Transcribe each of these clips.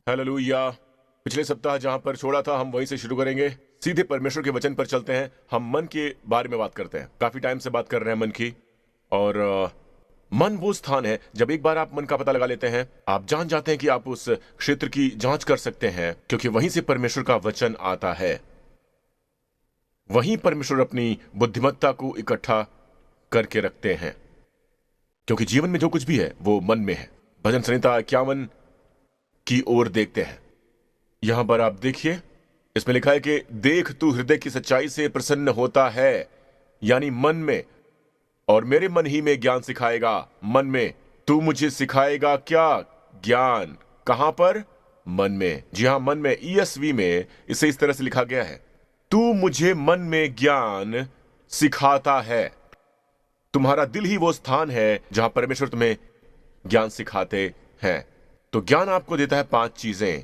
Hallelujah. पिछले सप्ताह जहां पर छोड़ा था हम वहीं से शुरू करेंगे। सीधे परमेश्वर के वचन पर चलते हैं। हम मन के बारे में बात करते हैं। काफी टाइम से बात कर रहे हैं मन की। और मन वो स्थान है जब एक बार आप मन का पता लगा लेते हैं, आप जान जाते हैं कि आप उस क्षेत्र की जांच कर सकते हैं, क्योंकि वहीं से परमेश्वर का वचन आता है। वहीं परमेश्वर अपनी बुद्धिमत्ता को इकट्ठा करके रखते हैं, क्योंकि जीवन में जो कुछ भी है वो मन में है। भजन संहिता 51 की ओर देखते हैं। यहां पर आप देखिए, इसमें लिखा है कि देख तू हृदय की सच्चाई से प्रसन्न होता है, यानी मन में, और मेरे मन ही में ज्ञान सिखाएगा। मन में तू मुझे सिखाएगा क्या? ज्ञान। कहां पर? मन में। जी हां, मन में। ESV में इसे इस तरह से लिखा गया है, तू मुझे मन में ज्ञान सिखाता है। तुम्हारा दिल ही वो स्थान है जहां परमेश्वर तुम्हें ज्ञान सिखाते हैं। तो ज्ञान आपको देता है 5 चीजें: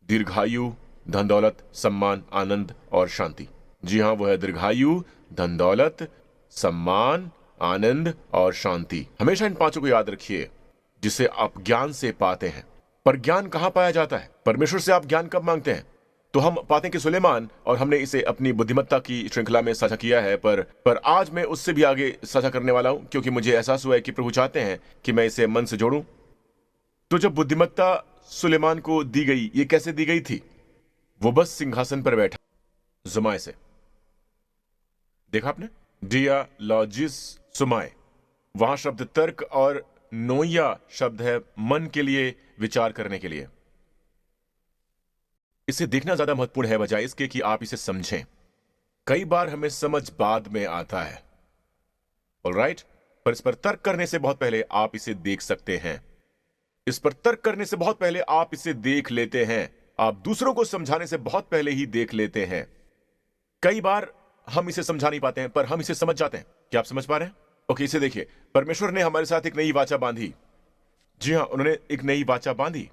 दीर्घायु, धन दौलत, सम्मान, आनंद और शांति। जी हां, वो है दीर्घायु, धन दौलत, सम्मान, आनंद और शांति। हमेशा इन 5 को याद रखिए, जिसे आप ज्ञान से पाते हैं। पर ज्ञान कहां पाया जाता है? परमेश्वर से आप ज्ञान कब मांगते हैं? तो हम पाते हैं कि सुलेमान, और हमने इसे अपनी बुद्धिमत्ता की श्रृंखला में साझा किया है, पर आज मैं उससे भी आगे साझा करने वाला हूं, क्योंकि मुझे एहसास हुआ है कि प्रभु चाहते हैं कि मैं इसे मन से जोड़ूं। तो जब बुद्धिमत्ता सुलेमान को दी गई, ये कैसे दी गई थी? वो बस सिंहासन पर बैठा जुमाए से। देखा आपने? डियालॉजिस सुमाए। वहां शब्द तर्क और नोया शब्द है मन के लिए, विचार करने के लिए। इसे देखना ज्यादा महत्वपूर्ण है बजाय इसके कि आप इसे समझें। कई बार हमें समझ बाद में आता है, ऑलराइट, पर इस पर तर्क करने से बहुत पहले आप इसे देख सकते हैं। इस पर तर्क करने से बहुत पहले आप इसे देख लेते हैं। आप दूसरों को समझाने से बहुत पहले ही देख लेते हैं। कई बार हम इसे समझा नहीं पाते हैं, पर हम इसे समझ जाते हैं। क्या आप समझ पा रहे हैं? ओके, इसे देखिए। परमेश्वर ने हमारे साथ एक नई वाचा बांधी। जी हां, उन्होंने एक नई वाचा बांधी,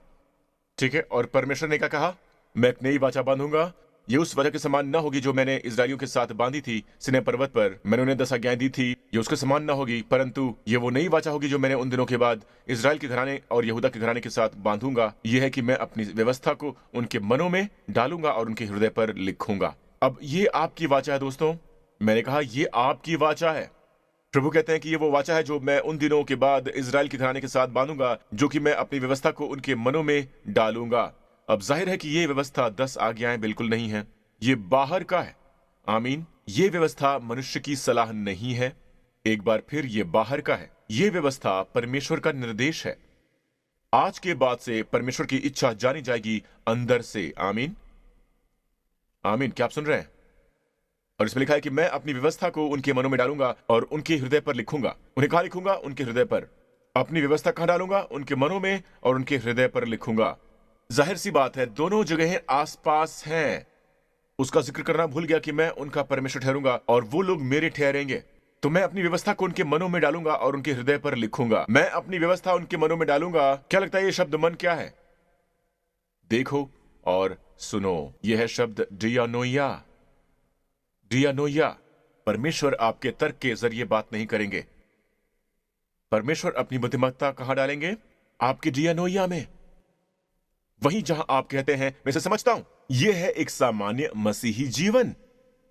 ठीक है। और परमेश्वर ने क्या कहा? मैं एक नई वाचा बांधूंगा। ये उस वाचा के समान ना होगी जो मैंने इजरायलियों के साथ बांधी थी सिनै पर्वत पर। मैंने उन्हें 10 आज्ञाएं दी थी, ये उसके समान ना होगी, परंतु ये वो नई वाचा होगी जो मैंने उन दिनों के बाद इजराइल के घराने और यहूदा के घराने के साथ बांधूंगा। यह है कि मैं अपनी व्यवस्था को उनके मनों में डालूंगा और उनके हृदय पर लिखूंगा। अब ये आपकी वाचा है दोस्तों। मैंने कहा ये आपकी वाचा है। प्रभु कहते हैं कि ये वो वाचा है जो मैं उन दिनों के बाद इजराइल के घराने के साथ बांधूंगा, जो कि मैं अपनी व्यवस्था को उनके मनों में डालूंगा। अब जाहिर है कि ये व्यवस्था 10 आज्ञाएं बिल्कुल नहीं है, ये बाहर का है। आमीन। ये व्यवस्था मनुष्य की सलाह नहीं है। एक बार फिर, ये बाहर का है। ये व्यवस्था परमेश्वर का निर्देश है। आज के बाद से परमेश्वर की इच्छा जानी जाएगी अंदर से। आमीन, आमीन। क्या आप सुन रहे हैं? और इसमें लिखा है कि मैं अपनी व्यवस्था को उनके मनों में डालूंगा और उनके हृदय पर लिखूंगा। उन्हें कहां लिखूंगा? उनके हृदय पर। अपनी व्यवस्था कहां डालूंगा? उनके मनों में और उनके हृदय पर लिखूंगा। जाहिर सी बात है, दोनों जगहें आसपास हैं। उसका जिक्र करना भूल गया कि मैं उनका परमेश्वर ठहरूंगा और वो लोग मेरे ठहरेंगे। तो मैं अपनी व्यवस्था को उनके मनों में डालूंगा और उनके हृदय पर लिखूंगा। मैं अपनी व्यवस्था उनके मनों में डालूंगा। क्या लगता है ये शब्द मन क्या है? देखो और सुनो, यह है शब्द डियानोइया। डियानोइया। परमेश्वर आपके तर्क के जरिए बात नहीं करेंगे। परमेश्वर अपनी बुद्धिमत्ता कहां डालेंगे? आपके डियानोइया में। वहीं जहां आप कहते हैं मैं इसे समझता हूं। यह है एक सामान्य मसीही जीवन।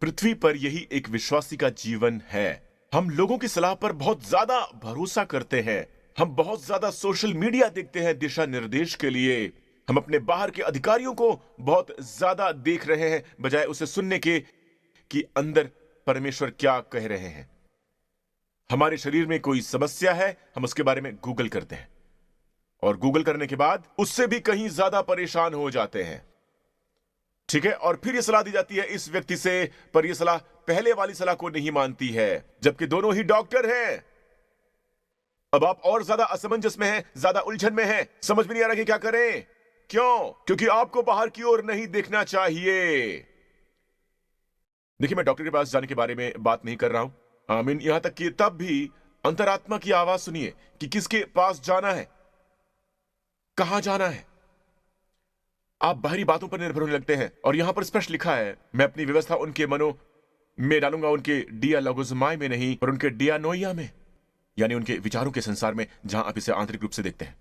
पृथ्वी पर यही एक विश्वासी का जीवन है। हम लोगों की सलाह पर बहुत ज्यादा भरोसा करते हैं। हम बहुत ज्यादा सोशल मीडिया देखते हैं दिशा निर्देश के लिए। हम अपने बाहर के अधिकारियों को बहुत ज्यादा देख रहे हैं बजाय उसे सुनने के कि अंदर परमेश्वर क्या कह रहे हैं। हमारे शरीर में कोई समस्या है, हम उसके बारे में गूगल करते हैं, और गूगल करने के बाद उससे भी कहीं ज्यादा परेशान हो जाते हैं, ठीक है। और फिर यह सलाह दी जाती है इस व्यक्ति से, पर यह सलाह पहले वाली सलाह को नहीं मानती है, जबकि दोनों ही डॉक्टर हैं। अब आप और ज्यादा असमंजस में हैं, ज्यादा उलझन में हैं, समझ में नहीं आ रहा कि क्या करें। क्यों? क्योंकि आपको बाहर की ओर नहीं देखना चाहिए। देखिए, मैं डॉक्टर के पास जाने के बारे में बात नहीं कर रहा हूं। आमीन। यहां तक कि तब भी अंतरात्मा की आवाज सुनिए कि किसके पास जाना है, कहां जाना है। आप बाहरी बातों पर निर्भर होने लगते हैं, और यहां पर स्पष्ट लिखा है, मैं अपनी व्यवस्था उनके मनों में डालूंगा, उनके डियालोगोजमाई में नहीं, पर उनके डियानोइया में, यानी उनके विचारों के संसार में, जहां आप इसे आंतरिक रूप से देखते हैं,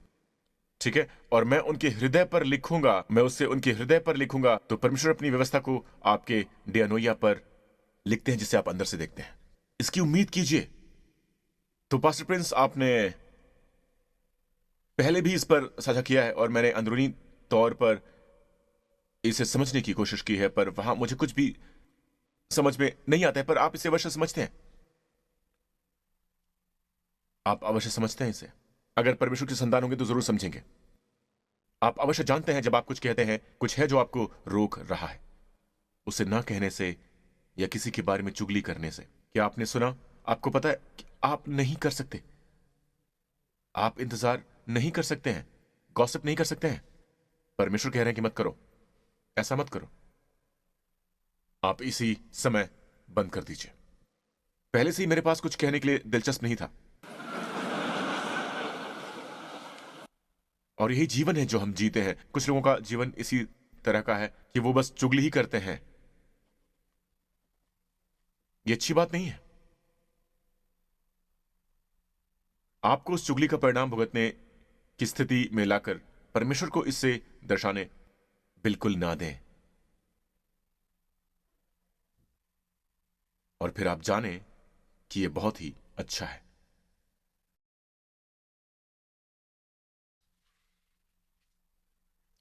ठीक है, और मैं उनके हृदय पर लिखूंगा, मैं उससे उनके हृदय पर लिखूंगा। तो परमेश्वर अपनी व्यवस्था को आपके डियानोइया पर लिखते हैं, जिसे आप अंदर से देखते हैं। इसकी उम्मीद कीजिए। तो पास्टर प्रिंस, आपने पहले भी इस पर साझा किया है और मैंने अंदरूनी तौर पर इसे समझने की कोशिश की है, पर वहां मुझे कुछ भी समझ में नहीं आता है। पर आप इसे अवश्य समझते हैं, आप अवश्य समझते हैं इसे। अगर परमेश्वर के संतान होंगे तो जरूर समझेंगे। आप अवश्य जानते हैं, जब आप कुछ कहते हैं, कुछ है जो आपको रोक रहा है उसे ना कहने से या किसी के बारे में चुगली करने से। क्या आपने सुना? आपको पता है कि आप नहीं कर सकते, आप इंतजार नहीं कर सकते हैं, गॉसिप नहीं कर सकते हैं। परमेश्वर कह रहे हैं कि मत करो, ऐसा मत करो। आप इसी समय बंद कर दीजिए। पहले से ही मेरे पास कुछ कहने के लिए दिलचस्प नहीं था, और यही जीवन है जो हम जीते हैं। कुछ लोगों का जीवन इसी तरह का है कि वो बस चुगली ही करते हैं। ये अच्छी बात नहीं है। आपको उस चुगली का परिणाम भुगतने की स्थिति में लाकर परमेश्वर को इससे दर्शाने बिल्कुल ना दें। और फिर आप जानें कि यह बहुत ही अच्छा है।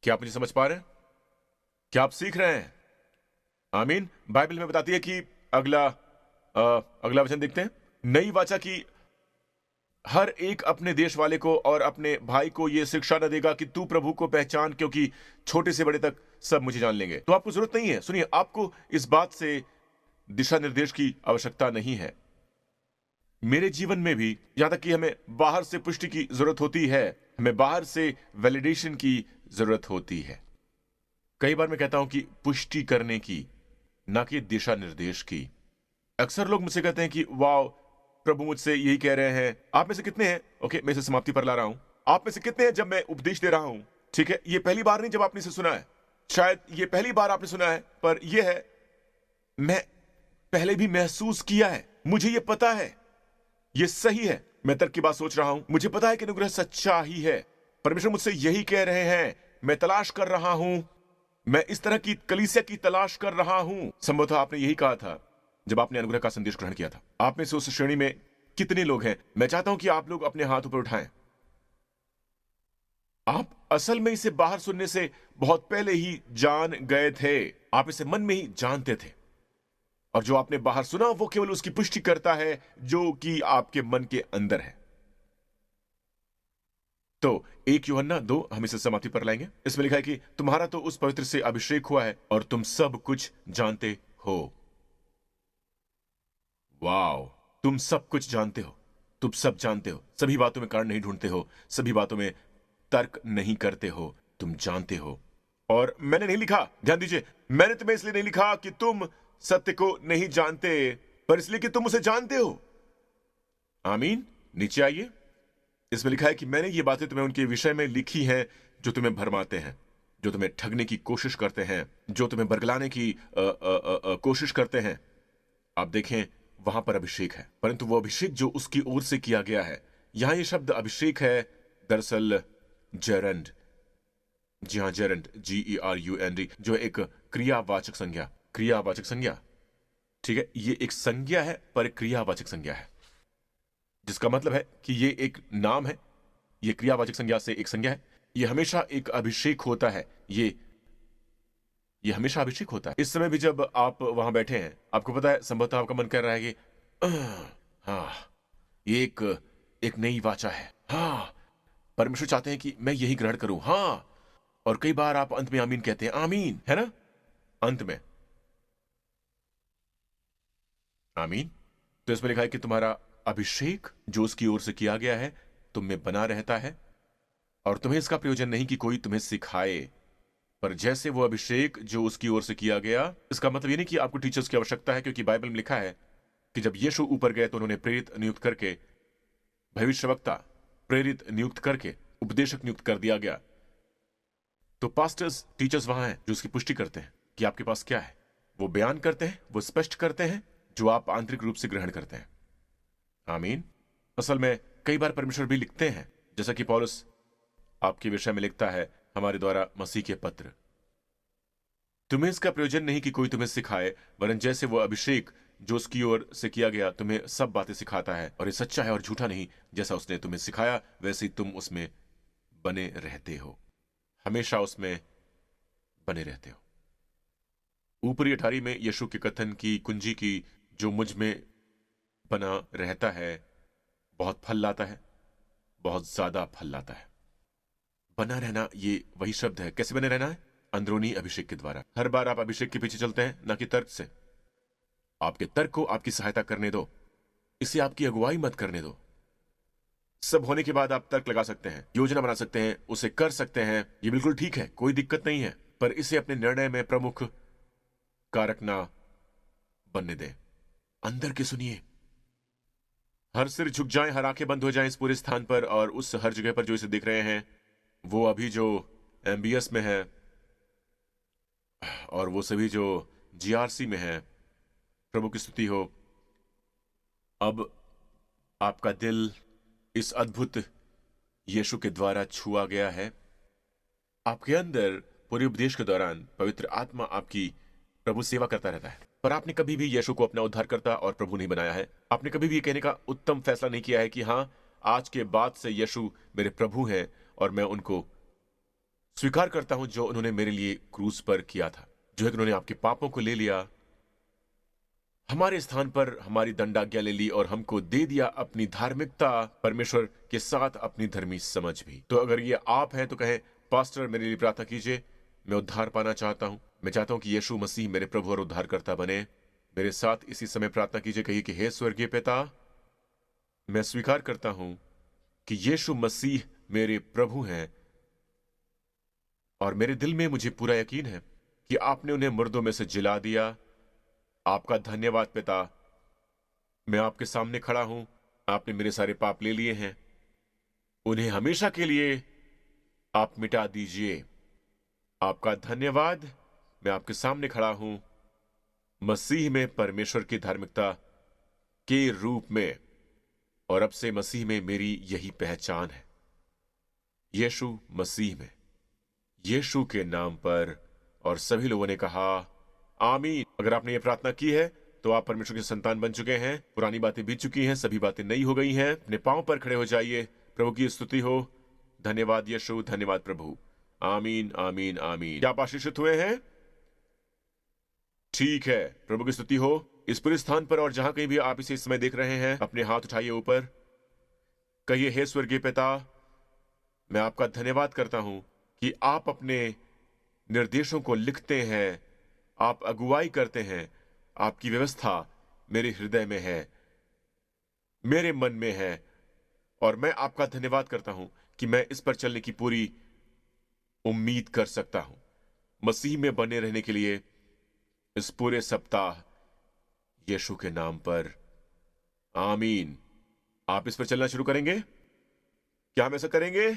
क्या आप मुझे समझ पा रहे हैं? क्या आप सीख रहे हैं? आमीन। बाइबल में बताती है कि अगला वचन देखते हैं। नई वाचा की हर एक अपने देश वाले को और अपने भाई को यह शिक्षा न देगा कि तू प्रभु को पहचान, क्योंकि छोटे से बड़े तक सब मुझे जान लेंगे। तो आपको जरूरत नहीं है, सुनिए, आपको इस बात से दिशा निर्देश की आवश्यकता नहीं है। मेरे जीवन में भी, यहां तक कि हमें बाहर से पुष्टि की जरूरत होती है, हमें बाहर से वैलिडेशन की जरूरत होती है। कई बार मैं कहता हूं कि पुष्टि करने की, ना कि दिशा निर्देश की। अक्सर लोग मुझसे कहते हैं कि वाह, प्रभु मुझसे यही कह रहे हैं। आप में से कितने हैं, ओके, मैं इसे समाप्ति पर ला रहा हूं, आप में से कितने हैं जब मैं उपदेश दे रहा हूं, ठीक है, ये पहली बार नहीं जब आपने इसे सुना है, शायद ये पहली बार आपने सुना है, पर यह है, मैं पहले भी महसूस किया है, मुझे यह पता है यह सही है। मैं तर्क की बात सोच रहा हूं, मुझे पता है कि अनुग्रह सच्चा ही है। परमेश्वर मुझसे यही कह रहे हैं, मैं तलाश कर रहा हूं, मैं इस तरह की कलीसिया की तलाश कर रहा हूं। संभवतः आपने यही कहा था जब आपने अनुग्रह का संदेश ग्रहण किया था। आप में से उस श्रेणी में कितने लोग हैं? मैं चाहता हूं कि आप लोग अपने हाथ ऊपर उठाएं। आप असल में इसे बाहर सुनने से बहुत पहले ही जान गए थे, आप इसे मन में ही जानते थे, और जो आपने बाहर सुना वो केवल उसकी पुष्टि करता है जो कि आपके मन के अंदर है। तो 1 यूहन्ना 2 हम इसे समाप्ति पर लाएंगे। इसमें लिखा है कि तुम्हारा तो उस पवित्र से अभिषेक हुआ है और तुम सब कुछ जानते हो। वाओ, तुम सब कुछ जानते हो, तुम सब जानते हो, सभी बातों में कारण नहीं ढूंढते हो, सभी बातों में तर्क नहीं करते हो, तुम जानते हो। और मैंने नहीं लिखा, ध्यान दीजिए, मैंने तुम्हें इसलिए नहीं लिखा कि तुम सत्य को नहीं जानते, पर इसलिए कि तुम उसे जानते हो। आमीन। नीचे आइए। इसमें लिखा है कि मैंने ये बातें तुम्हें उनके विषय में लिखी हैं जो तुम्हें भरमाते हैं, जो तुम्हें ठगने की कोशिश करते हैं, जो तुम्हें बरगलाने की कोशिश करते हैं। आप देखें, वहां पर अभिषेक है, परंतु वो अभिषेक जो उसकी ओर से किया गया है। यहां ये शब्द अभिषेक है दरअसल जेरंड। जी हां, जेरंड, GERUND, जो एक क्रियावाचक संज्ञा, क्रियावाचक संज्ञा, ठीक है, ये एक संज्ञा है पर एक क्रियावाचक संज्ञा है, जिसका मतलब है कि ये एक नाम है, ये क्रियावाचक संज्ञा से एक संज्ञा है। ये हमेशा एक अभिषेक होता है, ये हमेशा अभिषेक होता है। इस समय भी जब आप वहां बैठे हैं, आपको पता है, संभवतः आपका मन कर रहा है कि हाँ, ये एक नई वाचा है, हाँ, परमेश्वर चाहते हैं कि मैं यही ग्रहण करूं, हाँ। और कई बार आप अंत में आमीन कहते हैं, आमीन, है ना, अंत में आमीन। तो इसमें लिखा है कि तुम्हारा अभिषेक जो उसकी ओर से किया गया है तुम में बना रहता है, और तुम्हें इसका प्रयोजन नहीं कि कोई तुम्हें सिखाए, पर जैसे वो अभिषेक जो उसकी ओर से किया गया। इसका मतलब ये नहीं कि आपको टीचर्स की आवश्यकता है, क्योंकि बाइबल में लिखा है कि जब यीशु ऊपर गए तो उन्होंने प्रेरित नियुक्त करके, भविष्यवक्ता प्रेरित नियुक्त करके, उपदेशक नियुक्त कर दिया गया। तो पास्टर्स, टीचर्स वहां हैं जो उसकी पुष्टि करते हैं कि आपके पास क्या है। वो बयान करते हैं, वो स्पष्ट करते हैं जो आप आंतरिक रूप से ग्रहण करते हैं। आमीन। असल में कई बार परमेश्वर भी लिखते हैं, जैसा कि पौलुस आपके विषय में लिखता है हमारे द्वारा मसीह के पत्र। तुम्हें इसका प्रयोजन नहीं कि कोई तुम्हें सिखाए, वरन जैसे वो अभिषेक जो उसकी ओर से किया गया तुम्हें सब बातें सिखाता है, और ये सच्चा है और झूठा नहीं, जैसा उसने तुम्हें सिखाया वैसे ही तुम उसमें बने रहते हो, हमेशा उसमें बने रहते हो। ऊपरी 18 में यीशु के कथन की कुंजी की जो मुझ में बना रहता है बहुत फल लाता है, बहुत ज्यादा फल लाता है। बना रहना ये वही शब्द है। कैसे बने रहना है? अंदरूनी अभिषेक के द्वारा। हर बार आप अभिषेक के पीछे चलते हैं, ना कि तर्क से। आपके तर्क को आपकी सहायता करने दो, इसे आपकी अगुवाई मत करने दो। सब होने के बाद आप तर्क लगा सकते हैं, योजना बना सकते हैं, उसे कर सकते हैं, ये बिल्कुल ठीक है, कोई दिक्कत नहीं है, पर इसे अपने निर्णय में प्रमुख कारक ना बनने दें। अंदर के सुनिए। हर सिर झुक जाए, हर आंखें बंद हो जाएं इस पूरे स्थान पर और उस हर जगह पर जो इसे देख रहे हैं, वो अभी जो एमबीएस में है और वो सभी जो जीआरसी में है, प्रभु की स्तुति हो। अब आपका दिल इस अद्भुत यीशु के द्वारा छुआ गया है। आपके अंदर पूरे उपदेश के दौरान पवित्र आत्मा आपकी प्रभु सेवा करता रहता है, पर आपने कभी भी यीशु को अपना उद्धारकर्ता और प्रभु नहीं बनाया है। आपने कभी भी ये कहने का उत्तम फैसला नहीं किया है कि हाँ, आज के बाद से यीशु मेरे प्रभु हैं और मैं उनको स्वीकार करता हूं जो उन्होंने मेरे लिए क्रूस पर किया था, जो है कि उन्होंने आपके पापों को ले लिया, हमारे स्थान पर हमारी दंडाज्ञा ले ली और हमको दे दिया अपनी धार्मिकता, परमेश्वर के साथ अपनी धर्मी समझ भी। तो अगर ये आप हैं तो कहें, पास्टर मेरे लिए प्रार्थना कीजिए, मैं उद्धार पाना चाहता हूं, मैं चाहता हूं कि यीशु मसीह मेरे प्रभु और उद्धारकर्ता बने। मेरे साथ इसी समय प्रार्थना कीजिए, कहिए कि हे स्वर्गीय पिता, मैं स्वीकार करता हूं कि यीशु मसीह मेरे प्रभु हैं और मेरे दिल में मुझे पूरा यकीन है कि आपने उन्हें मुर्दों में से जिला दिया। आपका धन्यवाद पिता, मैं आपके सामने खड़ा हूं, आपने मेरे सारे पाप ले लिए हैं, उन्हें हमेशा के लिए आप मिटा दीजिए। आपका धन्यवाद, मैं आपके सामने खड़ा हूं मसीह में परमेश्वर की धार्मिकता के रूप में, और अब से मसीह में मेरी यही पहचान है, यीशु मसीह में, यीशु के नाम पर। और सभी लोगों ने कहा आमीन। अगर आपने ये प्रार्थना की है तो आप परमेश्वर के संतान बन चुके हैं। पुरानी बातें बीत चुकी हैं, सभी बातें नई हो गई हैं। अपने पांव पर खड़े हो जाइए। प्रभु की स्तुति हो। धन्यवाद यीशु, धन्यवाद प्रभु। आमीन आमीन आमीन। क्या आप आशीषित हुए हैं? ठीक है, प्रभु की स्तुति हो। इस पूरे स्थान पर और जहां कहीं भी आप इसे इस समय देख रहे हैं, अपने हाथ उठाइए ऊपर, कहिए हे स्वर्गीय पिता, मैं आपका धन्यवाद करता हूं कि आप अपने निर्देशों को लिखते हैं, आप अगुवाई करते हैं, आपकी व्यवस्था मेरे हृदय में है, मेरे मन में है, और मैं आपका धन्यवाद करता हूं कि मैं इस पर चलने की पूरी उम्मीद कर सकता हूं। मसीह में बने रहने के लिए इस पूरे सप्ताह यीशु के नाम पर आमीन। आप इस पर चलना शुरू करेंगे? क्या हम ऐसा करेंगे?